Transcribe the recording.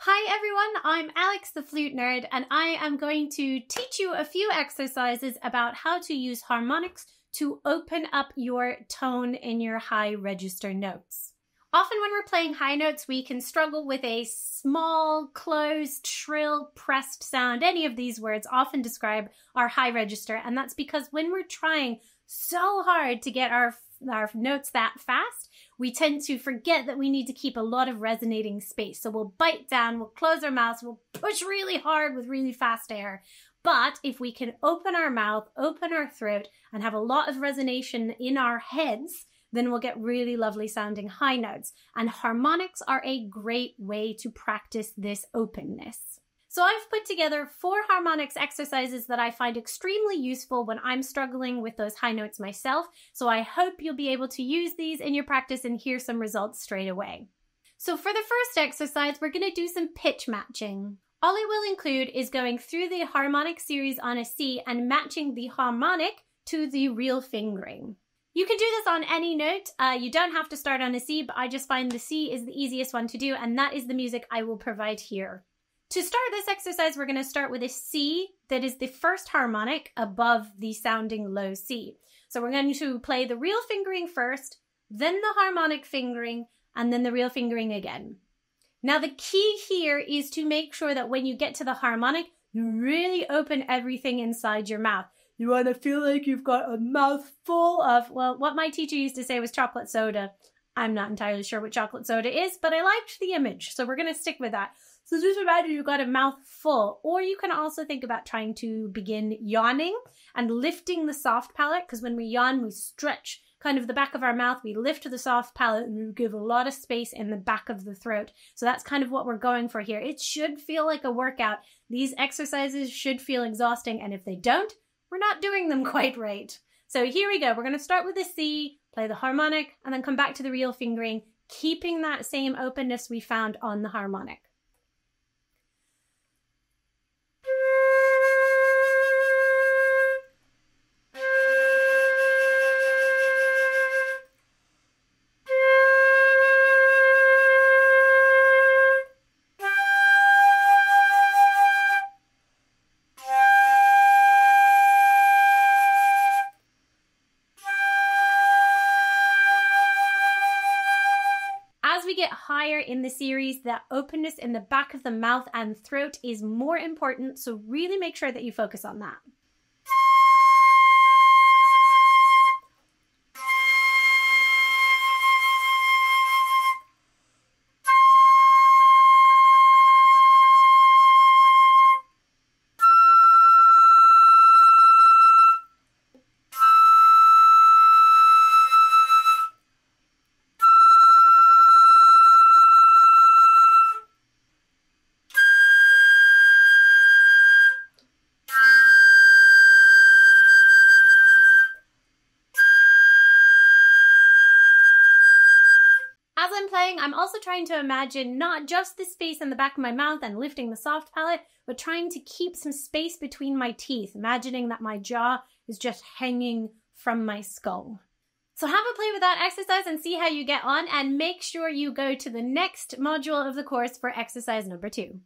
Hi everyone, I'm Alex the Flute Nerd, and I am going to teach you a few exercises about how to use harmonics to open up your tone in your high register notes. Often when we're playing high notes, we can struggle with a small, closed, shrill, pressed sound. Any of these words often describe our high register, and that's because when we're trying so hard to get our notes that fast, we tend to forget that we need to keep a lot of resonating space. So we'll bite down, we'll close our mouths, we'll push really hard with really fast air. But if we can open our mouth, open our throat, and have a lot of resonation in our heads, then we'll get really lovely sounding high notes. And harmonics are a great way to practice this openness. So I've put together 4 harmonics exercises that I find extremely useful when I'm struggling with those high notes myself. So I hope you'll be able to use these in your practice and hear some results straight away. So for the first exercise, we're going to do some pitch matching. All it will include is going through the harmonic series on a C and matching the harmonic to the real fingering. You can do this on any note. You don't have to start on a C, but I just find the C is the easiest one to do, and that is the music I will provide here. To start this exercise, we're going to start with a C that is the first harmonic above the sounding low C. So we're going to play the real fingering first, then the harmonic fingering, and then the real fingering again. Now the key here is to make sure that when you get to the harmonic, you really open everything inside your mouth. You want to feel like you've got a mouth full of, well, what my teacher used to say was chocolate soda. I'm not entirely sure what chocolate soda is, but I liked the image, so we're going to stick with that. So just imagine you've got a mouth full, or you can also think about trying to begin yawning and lifting the soft palate, because when we yawn, we stretch kind of the back of our mouth, we lift the soft palate, and we give a lot of space in the back of the throat. So that's kind of what we're going for here. It should feel like a workout. These exercises should feel exhausting, and if they don't, we're not doing them quite right. So here we go. We're going to start with a C, play the harmonic, and then come back to the real fingering, keeping that same openness we found on the harmonic. As we get higher in the series, that openness in the back of the mouth and throat is more important, so really make sure that you focus on that. As I'm playing, I'm also trying to imagine not just the space in the back of my mouth and lifting the soft palate, but trying to keep some space between my teeth, imagining that my jaw is just hanging from my skull. So have a play with that exercise and see how you get on, and make sure you go to the next module of the course for exercise number 2.